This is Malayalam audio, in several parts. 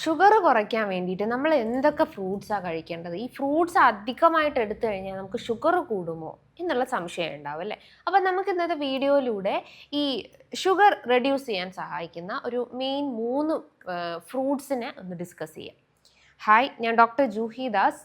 ഷുഗർ കുറയ്ക്കാൻ വേണ്ടിയിട്ട് നമ്മൾ എന്തൊക്കെ ഫ്രൂട്ട്സാണ് കഴിക്കേണ്ടത്? ഈ ഫ്രൂട്ട്സ് അധികമായിട്ട് എടുത്തു കഴിഞ്ഞാൽ നമുക്ക് ഷുഗർ കൂടുമോ എന്നുള്ള സംശയം ഉണ്ടാവും അല്ലേ? അപ്പം നമുക്ക് ഇന്നത്തെ വീഡിയോയിലൂടെ ഈ ഷുഗർ റെഡ്യൂസ് ചെയ്യാൻ സഹായിക്കുന്ന ഒരു മെയിൻ 3 ഫ്രൂട്ട്സിനെ ഒന്ന് ഡിസ്കസ് ചെയ്യാം. ഹായ്, ഞാൻ ഡോക്ടർ ജൂഹി ദാസ്,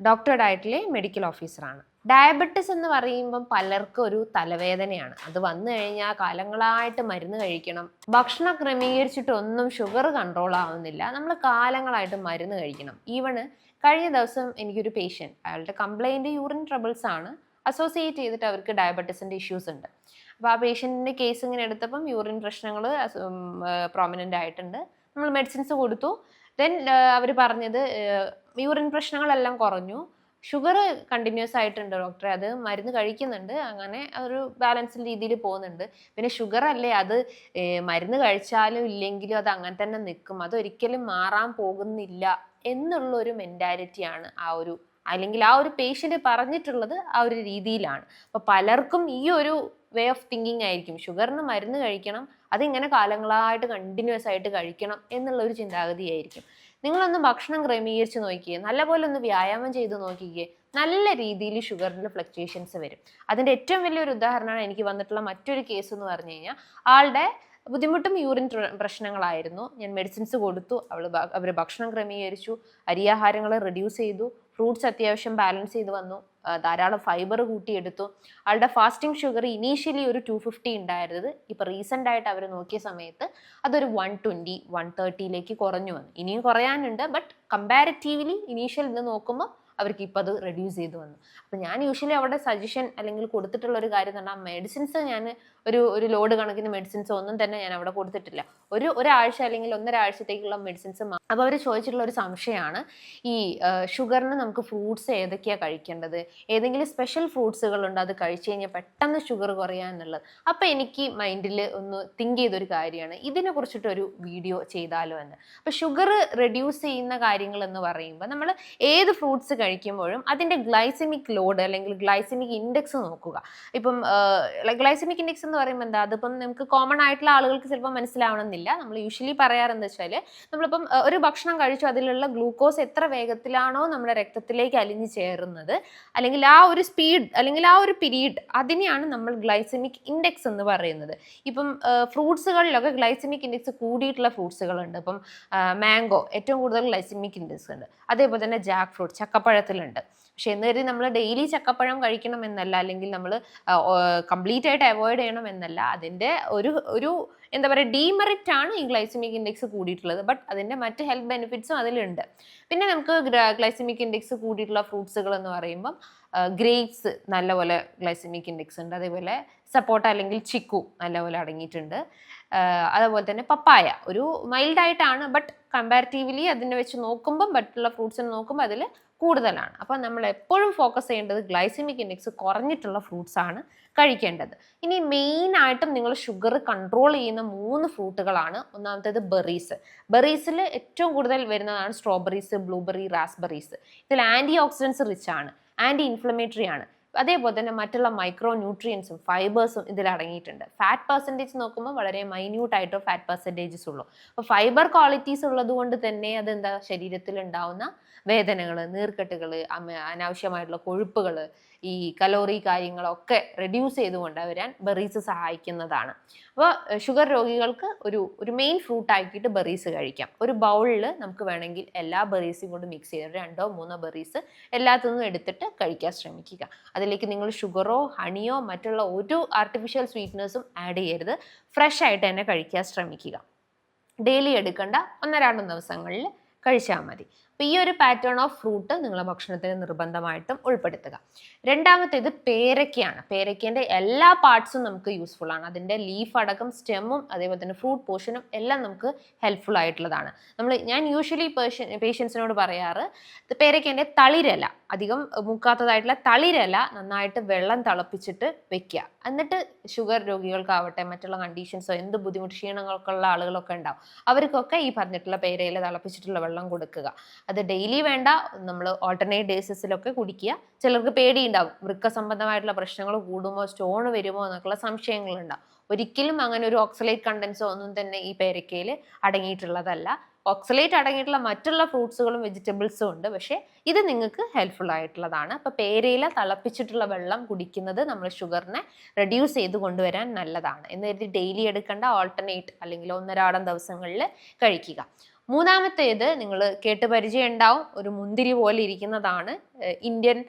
ഡോക്ടർ ഡയറ്റിലെ മെഡിക്കൽ ഓഫീസറാണ്. ഡയബറ്റിസ് എന്ന് പറയുമ്പം പലർക്കും ഒരു തലവേദനയാണ്. അത് വന്നു കഴിഞ്ഞാൽ കാലങ്ങളായിട്ട് മരുന്ന് കഴിക്കണം. ഭക്ഷണം ക്രമീകരിച്ചിട്ടൊന്നും ഷുഗർ കൺട്രോൾ ആവുന്നില്ല. നമ്മൾ കാലങ്ങളായിട്ട് മരുന്ന് കഴിക്കണം. ഈവണ് കഴിഞ്ഞ ദിവസം എനിക്കൊരു പേഷ്യൻറ്റ്, അയാളുടെ കംപ്ലൈൻറ്റ് യൂറിൻ ട്രബിൾസ് ആണ്. അസോസിയേറ്റ് ചെയ്തിട്ട് അവർക്ക് ഡയബറ്റിസിൻ്റെ ഇഷ്യൂസ് ഉണ്ട്. അപ്പോൾ ആ പേഷ്യൻറ്റിൻ്റെ കേസ് ഇങ്ങനെ എടുത്തപ്പം യൂറിൻ പ്രശ്നങ്ങൾ പ്രോമിനൻ്റ് ആയിട്ടുണ്ട്. നമ്മൾ മെഡിസിൻസ് കൊടുത്തു. ദെൻ അവർ പറഞ്ഞത് യൂറിൻ പ്രശ്നങ്ങളെല്ലാം കുറഞ്ഞു, ഷുഗർ കണ്ടിന്യൂസ് ആയിട്ടുണ്ട് ഡോക്ടറെ, അത് മരുന്ന് കഴിക്കുന്നുണ്ട്, അങ്ങനെ ഒരു ബാലൻസ്ഡ് രീതിയിൽ പോകുന്നുണ്ട്. പിന്നെ ഷുഗർ അല്ലേ, അത് മരുന്ന് കഴിച്ചാലും ഇല്ലെങ്കിലും അത് അങ്ങനെ തന്നെ നിൽക്കും, അതൊരിക്കലും മാറാൻ പോകുന്നില്ല എന്നുള്ളൊരു മെൻറ്റാലിറ്റിയാണ് അല്ലെങ്കിൽ ആ ഒരു പേഷ്യൻ്റ് പറഞ്ഞിട്ടുള്ളത് ആ ഒരു രീതിയിലാണ്. അപ്പോൾ പലർക്കും ഈ ഒരു വേ ഓഫ് തിങ്കിങ് ആയിരിക്കും, ഷുഗറിന് മരുന്ന് കഴിക്കണം, അതിങ്ങനെ കാലങ്ങളായിട്ട് കണ്ടിന്യൂസ് ആയിട്ട് കഴിക്കണം എന്നുള്ളൊരു ചിന്താഗതിയായിരിക്കും. നിങ്ങളൊന്ന് ഭക്ഷണം ക്രമീകരിച്ച് നോക്കിയേ, നല്ലപോലെ ഒന്ന് വ്യായാമം ചെയ്ത് നോക്കിക്കേ, നല്ല രീതിയിൽ ഷുഗറിൻ്റെ ഫ്ലക്ച്വേഷൻസ് വരും. അതിൻ്റെ ഏറ്റവും വലിയൊരു ഉദാഹരണമാണ് എനിക്ക് വന്നിട്ടുള്ള മറ്റൊരു കേസ് എന്ന് പറഞ്ഞു കഴിഞ്ഞാൽ, ആളുടെ ബുദ്ധിമുട്ടും യൂറിൻ പ്രശ്നങ്ങളായിരുന്നു. ഞാൻ മെഡിസിൻസ് കൊടുത്തു, അവർ ഭക്ഷണം ക്രമീകരിച്ചു, അരിയാഹാരങ്ങൾ റെഡ്യൂസ് ചെയ്തു, ഫ്രൂട്ട്സ് അത്യാവശ്യം ബാലൻസ് ചെയ്ത് വന്നു, ധാരാളം ഫൈബർ കൂട്ടിയെടുത്തു. ആളുടെ ഫാസ്റ്റിംഗ് ഷുഗർ ഇനീഷ്യലി ഒരു 250 ഉണ്ടായിരുന്നത് ഇപ്പോൾ റീസെൻ്റ് ആയിട്ട് അവർ നോക്കിയ സമയത്ത് അതൊരു 120, 130ലേക്ക് കുറഞ്ഞു വന്നു. ഇനിയും കുറയാനുണ്ട്, ബട്ട് കമ്പാരിറ്റീവ്ലി ഇനീഷ്യൽ ഇത് നോക്കുമ്പോൾ അവർക്ക് ഇപ്പോൾ അത് റെഡ്യൂസ് ചെയ്ത് വന്നു. അപ്പം ഞാൻ യൂഷ്വലി അവിടെ സജഷൻ അല്ലെങ്കിൽ കൊടുത്തിട്ടുള്ള ഒരു കാര്യം എന്ന് പറഞ്ഞാൽ, മെഡിസിൻസ് ഞാൻ ഒരു ലോഡ് കണക്കിന് മെഡിസിൻസ് ഒന്നും തന്നെ ഞാൻ അവിടെ കൊടുത്തിട്ടില്ല. ഒരാഴ്ച അല്ലെങ്കിൽ 1.5 ആഴ്ചത്തേക്കുള്ള മെഡിസിൻസ്. അപ്പോൾ അവർ ചോദിച്ചിട്ടുള്ള ഒരു സംശയമാണ്, ഈ ഷുഗറിന് നമുക്ക് ഫ്രൂട്ട്സ് ഏതൊക്കെയാണ് കഴിക്കേണ്ടത്, ഏതെങ്കിലും സ്പെഷ്യൽ ഫ്രൂട്ട്സുകളുണ്ട് അത് കഴിച്ചു കഴിഞ്ഞാൽ പെട്ടെന്ന് ഷുഗർ കുറയാന്നുള്ളത്. അപ്പോൾ എനിക്ക് മൈൻഡിൽ ഒന്ന് തിങ്ക് ചെയ്തൊരു കാര്യമാണ്, ഇതിനെ കുറിച്ചിട്ടൊരു വീഡിയോ ചെയ്താലോ എന്ന്. അപ്പോൾ ഷുഗർ റെഡ്യൂസ് ചെയ്യുന്ന കാര്യങ്ങൾ എന്ന് പറയുമ്പോൾ നമ്മൾ ഏത് ഫ്രൂട്ട്സ് കഴിക്കുമ്പോഴും അതിൻ്റെ ഗ്ലൈസമിക് ലോഡ് അല്ലെങ്കിൽ ഗ്ലൈസമിക് ഇൻഡെക്സ് നോക്കുക. ഇപ്പം ഗ്ലൈസമിക് ഇൻഡെക്സ് എന്ന് പറയുമ്പോൾ എന്താ, അതിപ്പം നമുക്ക് കോമൺ ആയിട്ടുള്ള ആളുകൾക്ക് ചിലപ്പോൾ മനസ്സിലാവണമെന്നില്ല. നമ്മൾ യൂഷ്വലി പറയാറെന്താ വെച്ചാൽ, നമ്മളിപ്പം ഒരു ഭക്ഷണം കഴിച്ചു, അതിലുള്ള ഗ്ലൂക്കോസ് എത്ര വേഗത്തിലാണോ നമ്മുടെ രക്തത്തിലേക്ക് അലിഞ്ഞു ചേരുന്നത്, അല്ലെങ്കിൽ ആ ഒരു സ്പീഡ് അല്ലെങ്കിൽ ആ ഒരു പീരീഡ്, അതിനെയാണ് നമ്മൾ ഗ്ലൈസമിക് ഇൻഡെക്സ് എന്ന് പറയുന്നത്. ഇപ്പം ഫ്രൂട്ട്സുകളിലൊക്കെ ഗ്ലൈസമിക് ഇൻഡെക്സ് കൂടിയിട്ടുള്ള ഫ്രൂട്ട്സുകളുണ്ട്. ഇപ്പം മാംഗോ ഏറ്റവും കൂടുതൽ ഗ്ലൈസമിക് ഇൻഡെക്സ് ഉണ്ട്. അതേപോലെ തന്നെ ജാക്ക് ഫ്രൂട്ട്, ചക്കപ്പഴത്തിലുണ്ട്. പക്ഷെ എന്നിട്ട് നമ്മൾ ഡെയിലി ചക്കപ്പഴം കഴിക്കണം എന്നല്ല, അല്ലെങ്കിൽ നമ്മൾ കംപ്ലീറ്റ് ആയിട്ട് അവോയ്ഡ് ചെയ്യണം എന്നല്ല. അതിൻ്റെ ഒരു എന്താ പറയുക, ഡീമെറിറ്റ് ആണ് ഈ ഗ്ലൈസമിക് ഇൻഡെക്സ് കൂടിയിട്ടുള്ളത്. ബട്ട് അതിൻ്റെ മറ്റ് ഹെൽത്ത് ബെനിഫിറ്റ്സും അതിലുണ്ട്. പിന്നെ നമുക്ക് ഗ്ലൈസമിക് ഇൻഡെക്സ് കൂടിയിട്ടുള്ള ഫ്രൂട്ട്സുകൾ എന്ന് പറയുമ്പം ഗ്രേപ്സ് നല്ലപോലെ ഗ്ലൈസമിക് ഇൻഡെക്സ് ഉണ്ട്. അതേപോലെ സപ്പോട്ട അല്ലെങ്കിൽ ചിക്കു നല്ലപോലെ അടങ്ങിയിട്ടുണ്ട്. അതുപോലെ തന്നെ പപ്പായ ഒരു മൈൽഡായിട്ടാണ്, ബട്ട് കമ്പാരിറ്റീവ്ലി അതിനെ വെച്ച് നോക്കുമ്പം മറ്റുള്ള ഫ്രൂട്ട്സിനെ നോക്കുമ്പോൾ അതിൽ കൂടുതലാണ്. അപ്പം നമ്മൾ എപ്പോഴും ഫോക്കസ് ചെയ്യേണ്ടത് ഗ്ലൈസമിക് ഇൻഡെക്സ് കുറഞ്ഞിട്ടുള്ള ഫ്രൂട്ട്സ് ആണ് കഴിക്കേണ്ടത്. ഇനി മെയിനായിട്ടും നിങ്ങൾ ഷുഗർ കൺട്രോൾ ചെയ്യുന്ന 3 ഫ്രൂട്ടുകളാണ്. ഒന്നാമത്തേത് ബെറീസിൽ ഏറ്റവും കൂടുതൽ വരുന്നതാണ് സ്ട്രോബെറീസ്, ബ്ലൂബെറി, റാസ്ബെറീസ്. ഇതിൽ ആൻറ്റി ഓക്സിഡൻസ് റിച്ച് ആണ്, ആൻറ്റി ഇൻഫ്ലമേറ്ററി ആണ്. അതേപോലെ തന്നെ മറ്റുള്ള മൈക്രോ ന്യൂട്രിയൻസും ഫൈബേഴ്സും ഇതിൽ അടങ്ങിയിട്ടുണ്ട്. ഫാറ്റ് പെർസെൻറ്റേജ് നോക്കുമ്പോൾ വളരെ മൈന്യൂട്ടായിട്ടോ ഫാറ്റ് പെർസെൻറ്റേജസ് ഉള്ളൂ. അപ്പോൾ ഫൈബർ ക്വാളിറ്റീസ് ഉള്ളത് കൊണ്ട് തന്നെ അതെന്താ, ശരീരത്തിൽ ഉണ്ടാവുന്ന വേദനകൾ, നീർക്കെട്ടുകൾ, അനാവശ്യമായിട്ടുള്ള കൊഴുപ്പുകൾ, ഈ കലോറി കാര്യങ്ങളൊക്കെ റെഡ്യൂസ് ചെയ്തുകൊണ്ട് വരാൻ ബെറീസ് സഹായിക്കുന്നതാണ്. അപ്പോൾ ഷുഗർ രോഗികൾക്ക് ഒരു മെയിൻ ഫ്രൂട്ട് ആക്കിയിട്ട് ബെറീസ് കഴിക്കാം. ഒരു ബൗളിൽ നമുക്ക് വേണമെങ്കിൽ എല്ലാ ബെറീസും കൊണ്ട് മിക്സ് ചെയ്തിട്ട് 2-3 ബെറീസ് എല്ലാത്തുനിന്നും എടുത്തിട്ട് കഴിക്കാൻ ശ്രമിക്കുക. അതിലേക്ക് നിങ്ങൾ ഷുഗറോ ഹണിയോ മറ്റുള്ള ഒരു ആർട്ടിഫിഷ്യൽ സ്വീറ്റ്നേഴ്സും ആഡ് ചെയ്യരുത്. ഫ്രഷ് ആയിട്ട് തന്നെ കഴിക്കാൻ ശ്രമിക്കുക. ഡെയിലി എടുക്കേണ്ട 1-2 ദിവസങ്ങളിൽ കഴിച്ചാൽ മതി. അപ്പോൾ ഈ ഒരു പാറ്റേൺ ഓഫ് ഫ്രൂട്ട് നിങ്ങളുടെ ഭക്ഷണത്തിന് നിർബന്ധമായിട്ടും ഉൾപ്പെടുത്തുക. രണ്ടാമത്തേത് പേരയ്ക്കയാണ്. പേരയ്ക്കേൻ്റെ എല്ലാ പാർട്സും നമുക്ക് യൂസ്ഫുൾ ആണ്. അതിൻ്റെ ലീഫ് അടക്കം സ്റ്റെമ്മും അതേപോലെ തന്നെ ഫ്രൂട്ട് പോർഷനും എല്ലാം നമുക്ക് ഹെൽപ്ഫുൾ ആയിട്ടുള്ളതാണ്. ഞാൻ യൂഷ്വലി പേഷ്യൻസിനോട് പറയാറ്, പേരയ്ക്കേൻ്റെ തളിരല, അധികം മുക്കാത്തതായിട്ടുള്ള തളിരല നന്നായിട്ട് വെള്ളം തിളപ്പിച്ചിട്ട് വെക്കുക. എന്നിട്ട് ഷുഗർ രോഗികൾക്കാവട്ടെ മറ്റുള്ള കണ്ടീഷൻസോ എന്ത് ബുദ്ധിമുട്ട് ക്ഷീണങ്ങൾക്കുള്ള ആളുകളൊക്കെ ഉണ്ടാവും, അവർക്കൊക്കെ ഈ പറഞ്ഞിട്ടുള്ള പേരയില തിളപ്പിച്ചിട്ടുള്ള വെള്ളം കൊടുക്കുക. അത് ഡെയിലി വേണ്ട, നമ്മൾ ഓൾട്ടർനേറ്റ് ഡേയ്സിലൊക്കെ കുടിക്കുക. ചിലർക്ക് പേടിയുണ്ടാവും, വൃക്ക സംബന്ധമായിട്ടുള്ള പ്രശ്നങ്ങൾ കൂടുമോ, സ്റ്റോൺ വരുമോ എന്നൊക്കെയുള്ള സംശയങ്ങളുണ്ടാവും. ഒരിക്കലും അങ്ങനെ ഒരു ഓക്സലേറ്റ് കണ്ടൻസോ ഒന്നും തന്നെ ഈ പേരയ്ക്കയിൽ അടങ്ങിയിട്ടുള്ളതല്ല. ഓക്സലേറ്റ് അടങ്ങിയിട്ടുള്ള മറ്റുള്ള ഫ്രൂട്ട്സുകളും വെജിറ്റബിൾസും ഉണ്ട്. പക്ഷേ ഇത് നിങ്ങൾക്ക് ഹെൽപ്ഫുൾ ആയിട്ടുള്ളതാണ്. അപ്പോൾ പേരയില തിളപ്പിച്ചിട്ടുള്ള വെള്ളം കുടിക്കുന്നത് നമ്മൾ ഷുഗറിനെ റെഡ്യൂസ് ചെയ്ത് കൊണ്ടുവരാൻ നല്ലതാണ്. എന്ന് കരുതി ഡെയിലി എടുക്കേണ്ട, ഓൾട്ടർനേറ്റ് അല്ലെങ്കിൽ ഒന്നരാടം ദിവസങ്ങളിൽ കഴിക്കുക. മൂന്നാമത്തേത് നിങ്ങൾ കേട്ട് പരിചയം ഉണ്ടാവും, ഒരു മുന്തിരി പോലെ ഇരിക്കുന്നതാണ് ഇന്ത്യൻ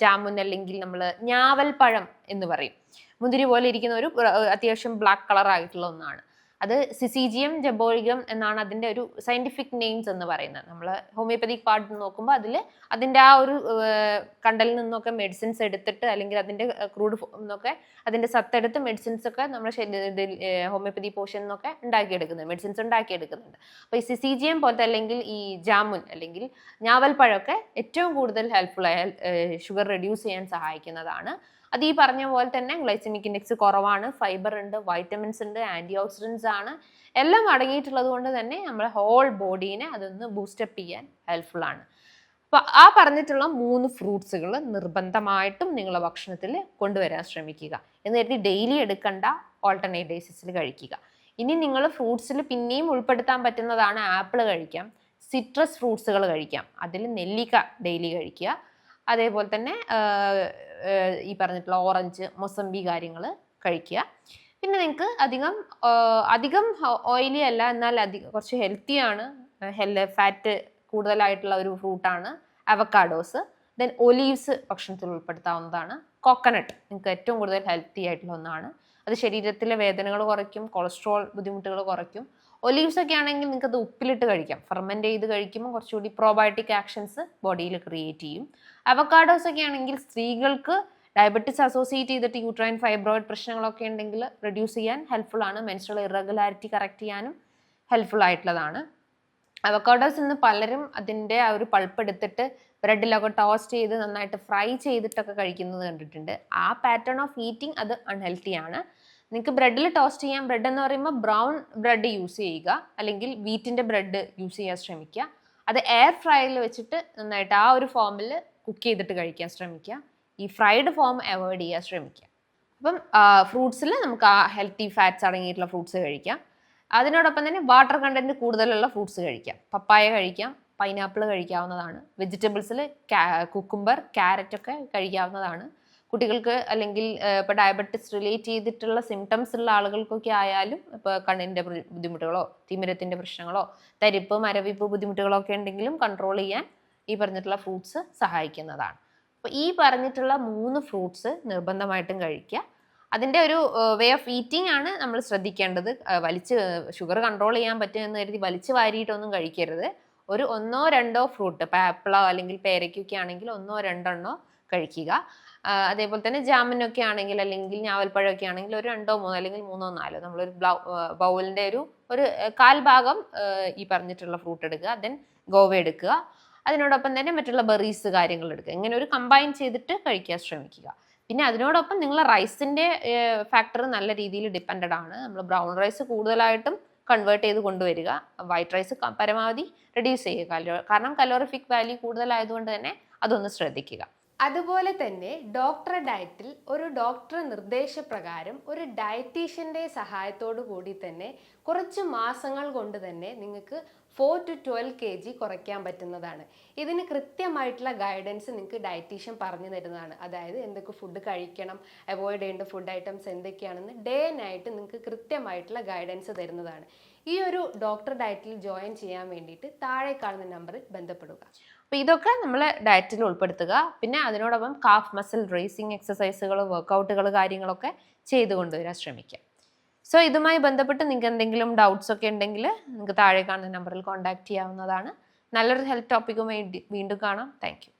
ജാമുൻ, അല്ലെങ്കിൽ നമ്മൾ ഞാവൽപ്പഴം എന്ന് പറയും. മുന്തിരി പോലെ ഇരിക്കുന്ന ഒരു അത്യാവശ്യം ബ്ലാക്ക് കളർ ആയിട്ടുള്ള ഒന്നാണ്. അത് സിസീജിയം ജബോയികം എന്നാണ് അതിൻ്റെ ഒരു സയൻറ്റിഫിക് നെയിംസ് എന്ന് പറയുന്നത്. നമ്മൾ ഹോമിയോപ്പതിക് പാർട്ട് നോക്കുമ്പോൾ അതിൻ്റെ ആ ഒരു കണ്ടലിൽ നിന്നൊക്കെ മെഡിസിൻസ് എടുത്തിട്ട്, അല്ലെങ്കിൽ അതിൻ്റെ ക്രൂഡ് നിന്നൊക്കെ അതിൻ്റെ സത്തെടുത്ത് മെഡിസിൻസ് ഒക്കെ നമ്മുടെ ശരീരത്തിൽ ഹോമിയോപ്പതി പോർഷൻ നിന്നൊക്കെ മെഡിസിൻസ് ഉണ്ടാക്കിയെടുക്കുന്നുണ്ട്. അപ്പോൾ ഈ സിസീജിയം പോലത്തെ, അല്ലെങ്കിൽ ഈ ജാമുൻ അല്ലെങ്കിൽ ഞാവൽപ്പഴമൊക്കെ ഏറ്റവും കൂടുതൽ ഹെൽപ്ഫുൾ ഷുഗർ റെഡ്യൂസ് ചെയ്യാൻ സഹായിക്കുന്നതാണ്. അത് ഈ പറഞ്ഞ പോലെ തന്നെ ഗ്ലൈസമിക് ഇൻഡെക്സ് കുറവാണ്, ഫൈബർ ഉണ്ട്, വൈറ്റമിൻസ് ഉണ്ട്, ആൻറ്റി ഓക്സിഡൻസ് ആണ്, എല്ലാം അടങ്ങിയിട്ടുള്ളത് കൊണ്ട് തന്നെ നമ്മുടെ ഹോൾ ബോഡീനെ അതൊന്ന് ബൂസ്റ്റപ്പ് ചെയ്യാൻ ഹെൽപ്ഫുൾ ആണ്. അപ്പോൾ ആ പറഞ്ഞിട്ടുള്ള 3 ഫ്രൂട്ട്സുകൾ നിർബന്ധമായിട്ടും നിങ്ങളുടെ ഭക്ഷണത്തിൽ കൊണ്ടുവരാൻ ശ്രമിക്കുക. എന്ന് കരുതി ഡെയിലി എടുക്കേണ്ട, ഓൾട്ടർനേറ്റ് ബേസിസിൽ കഴിക്കുക. ഇനി നിങ്ങൾ ഫ്രൂട്ട്സിൽ പിന്നെയും ഉൾപ്പെടുത്താൻ പറ്റുന്നതാണ് ആപ്പിൾ കഴിക്കാം, സിട്രസ് ഫ്രൂട്ട്സുകൾ കഴിക്കാം, അതിൽ നെല്ലിക്ക ഡെയിലി കഴിക്കുക. അതേപോലെ തന്നെ ഈ പറഞ്ഞിട്ടുള്ള ഓറഞ്ച്, മൊസമ്പി കാര്യങ്ങൾ കഴിക്കുക. പിന്നെ നിങ്ങൾക്ക് അധികം ഓയിലി അല്ല, എന്നാൽ കുറച്ച് ഹെൽത്തിയാണ്, ഫാറ്റ് കൂടുതലായിട്ടുള്ള ഒരു ഫ്രൂട്ടാണ് അവക്കാഡോസ്. ദെൻ ഒലീവ്സ് ഭക്ഷണത്തിൽ ഉൾപ്പെടുത്താവുന്നതാണ്. കോക്കനട്ട് നിങ്ങൾക്ക് ഏറ്റവും കൂടുതൽ ഹെൽത്തി ആയിട്ടുള്ള ഒന്നാണ്. അത് ശരീരത്തിലെ വേദനകൾ കുറയ്ക്കും, കൊളസ്ട്രോൾ ബുദ്ധിമുട്ടുകൾ കുറയ്ക്കും. ഒലീവ്സ് ഒക്കെ ആണെങ്കിൽ നിങ്ങൾക്ക് അത് ഉപ്പിലിട്ട് കഴിക്കാം. ഫെർമെൻറ്റ് ചെയ്ത് കഴിക്കുമ്പോൾ കുറച്ചുകൂടി പ്രോബയോട്ടിക് ആക്ഷൻസ് ബോഡിയിൽ ക്രിയേറ്റ് ചെയ്യും. അവക്കാഡോസ് ഒക്കെ ആണെങ്കിൽ സ്ത്രീകൾക്ക് ഡയബറ്റിസ് അസോസിയേറ്റ് ചെയ്തിട്ട് യൂട്രൈൻ ഫൈബ്രോയിഡ് പ്രശ്നങ്ങളൊക്കെ ഉണ്ടെങ്കിൽ റെഡ്യൂസ് ചെയ്യാൻ ഹെൽപ്ഫുൾ ആണ്. മെൻസ്ട്രൽ ഇറഗുലാരിറ്റി കറക്റ്റ് ചെയ്യാനും ഹെൽപ്ഫുൾ ആയിട്ടുള്ളതാണ്. അവക്കാഡോസ് ഇന്ന് പലരും അതിൻ്റെ ആ ഒരു പൾപ്പ് എടുത്തിട്ട് ബ്രെഡിലൊക്കെ ടോസ്റ്റ് ചെയ്ത് നന്നായിട്ട് ഫ്രൈ ചെയ്തിട്ടൊക്കെ കഴിക്കുന്നത് കണ്ടിട്ടുണ്ട്. ആ പാറ്റേൺ ഓഫ് ഈറ്റിംഗ് അത് അൺഹെൽത്തി ആണ്. നിങ്ങൾക്ക് ബ്രെഡിൽ ടോസ്റ്റ് ചെയ്യാം. ബ്രെഡ് എന്ന് പറയുമ്പോൾ ബ്രൗൺ ബ്രെഡ് യൂസ് ചെയ്യുക, അല്ലെങ്കിൽ വീറ്റിൻ്റെ ബ്രെഡ് യൂസ് ചെയ്യാൻ ശ്രമിക്കുക. അത് എയർ ഫ്രൈയിൽ വെച്ചിട്ട് നന്നായിട്ട് ആ ഒരു ഫോമിൽ കുക്ക് ചെയ്തിട്ട് കഴിക്കാൻ ശ്രമിക്കുക. ഈ ഫ്രൈഡ് ഫോം അവോയ്ഡ് ചെയ്യാൻ ശ്രമിക്കുക. അപ്പം ഫ്രൂട്ട്സിൽ നമുക്ക് ആ ഹെൽത്തി ഫാറ്റ്സ് അടങ്ങിയിട്ടുള്ള ഫ്രൂട്ട്സ് കഴിക്കാം. അതിനോടൊപ്പം തന്നെ വാട്ടർ കണ്ടന്റ് കൂടുതലുള്ള ഫ്രൂട്ട്സ് കഴിക്കാം. പപ്പായ കഴിക്കാം, പൈനാപ്പിൾ കഴിക്കാവുന്നതാണ്. വെജിറ്റബിൾസിൽ കുക്കുംബർ, ക്യാരറ്റ് ഒക്കെ കഴിക്കാവുന്നതാണ്. കുട്ടികൾക്ക് അല്ലെങ്കിൽ ഇപ്പോൾ ഡയബറ്റിസ് റിലേറ്റ് ചെയ്തിട്ടുള്ള സിംറ്റംസ് ഉള്ള ആളുകൾക്കൊക്കെ ആയാലും, ഇപ്പോൾ കണ്ണിൻ്റെ ബുദ്ധിമുട്ടുകളോ തിമിരത്തിൻ്റെ പ്രശ്നങ്ങളോ തരിപ്പ് മരവിപ്പ് ബുദ്ധിമുട്ടുകളോ ഒക്കെ ഉണ്ടെങ്കിലും കൺട്രോൾ ചെയ്യാൻ ഈ പറഞ്ഞിട്ടുള്ള ഫ്രൂട്ട്സ് സഹായിക്കുന്നതാണ്. അപ്പോൾ ഈ പറഞ്ഞിട്ടുള്ള 3 ഫ്രൂട്ട്സ് നിർബന്ധമായിട്ടും കഴിക്കുക. അതിൻ്റെ ഒരു വേ ഓഫ് ഈറ്റിംഗ് ആണ് നമ്മൾ ശ്രദ്ധിക്കേണ്ടത്. ഷുഗർ കൺട്രോൾ ചെയ്യാൻ പറ്റുമെന്ന് കരുതി വലിച്ചു വാരിയിട്ടൊന്നും കഴിക്കരുത്. ഒരു 1-2 ഫ്രൂട്ട്, ഇപ്പോൾ ആപ്പിളോ അല്ലെങ്കിൽ പേരയ്ക്കൊക്കെ ആണെങ്കിൽ 1-2 കഴിക്കുക. അതേപോലെ തന്നെ ജാമിനൊക്കെ ആണെങ്കിൽ, അല്ലെങ്കിൽ ഞാവൽപ്പഴമൊക്കെ ആണെങ്കിൽ ഒരു 2-3 അല്ലെങ്കിൽ 3-4 നമ്മളൊരു ബൗളിൻ്റെ ഒരു കാൽ ഭാഗം ഈ പറഞ്ഞിട്ടുള്ള ഫ്രൂട്ട് എടുക്കുക. ദെൻ ഗോവ എടുക്കുക. അതിനോടൊപ്പം തന്നെ മറ്റുള്ള ബെറീസ് കാര്യങ്ങൾ എടുക്കുക. ഇങ്ങനെ ഒരു കമ്പൈൻ ചെയ്തിട്ട് കഴിക്കാൻ ശ്രമിക്കുക. പിന്നെ അതിനോടൊപ്പം നിങ്ങൾ റൈസിൻ്റെ ഫാക്ടർ നല്ല രീതിയിൽ ഡിപ്പെൻഡഡ് ആണ്. നമ്മൾ ബ്രൗൺ റൈസ് കൂടുതലായിട്ടും കൺവേർട്ട് ചെയ്ത് കൊണ്ടുവരിക. വൈറ്റ് റൈസ് പരമാവധി റെഡ്യൂസ് ചെയ്യുക. കാരണം കലോറിഫിക് വാല്യൂ കൂടുതലായതുകൊണ്ട് തന്നെ അതൊന്ന് ശ്രദ്ധിക്കുക. അതുപോലെ തന്നെ ഡോക്ടറെ ഡയറ്റിൽ ഒരു ഡോക്ടർ നിർദ്ദേശപ്രകാരം ഒരു ഡയറ്റീഷ്യൻ്റെ സഹായത്തോടു കൂടി തന്നെ കുറച്ച് മാസങ്ങൾ കൊണ്ട് തന്നെ നിങ്ങൾക്ക് 4 to 12 kg കുറയ്ക്കാൻ പറ്റുന്നതാണ്. ഇതിന് കൃത്യമായിട്ടുള്ള ഗൈഡൻസ് നിങ്ങൾക്ക് ഡയറ്റീഷ്യൻ പറഞ്ഞു തരുന്നതാണ്. അതായത് എന്തൊക്കെ ഫുഡ് കഴിക്കണം, അവോയ്ഡ് ചെയ്യേണ്ട ഫുഡ് ഐറ്റംസ് എന്തൊക്കെയാണെന്ന് ഡേ നൈറ്റ് നിങ്ങൾക്ക് കൃത്യമായിട്ടുള്ള ഗൈഡൻസ് തരുന്നതാണ്. ഈ ഒരു ഡോക്ടർ ഡയറ്റിൽ ജോയിൻ ചെയ്യാൻ വേണ്ടിയിട്ട് താഴെ കാണുന്ന നമ്പറിൽ ബന്ധപ്പെടുക. അപ്പോൾ ഇതൊക്കെ നമ്മൾ ഡയറ്റിൽ ഉൾപ്പെടുത്തുക. പിന്നെ അതിനോടൊപ്പം കാഫ് മസിൽ റേസിങ് എക്സസൈസുകൾ, വർക്കൗട്ടുകൾ കാര്യങ്ങളൊക്കെ ചെയ്ത് കൊണ്ടുവരാൻ ശ്രമിക്കുക. സോ ഇതുമായി ബന്ധപ്പെട്ട് നിങ്ങൾക്ക് എന്തെങ്കിലും ഡൗട്ട്സ് ഒക്കെ ഉണ്ടെങ്കിൽ നിങ്ങൾക്ക് താഴെ കാണുന്ന നമ്പറിൽ കോൺടാക്ട് ചെയ്യാവുന്നതാണ്. നല്ലൊരു ഹെൽത്ത് ടോപ്പിക്കുമായി വീണ്ടും കാണാം. Thank you.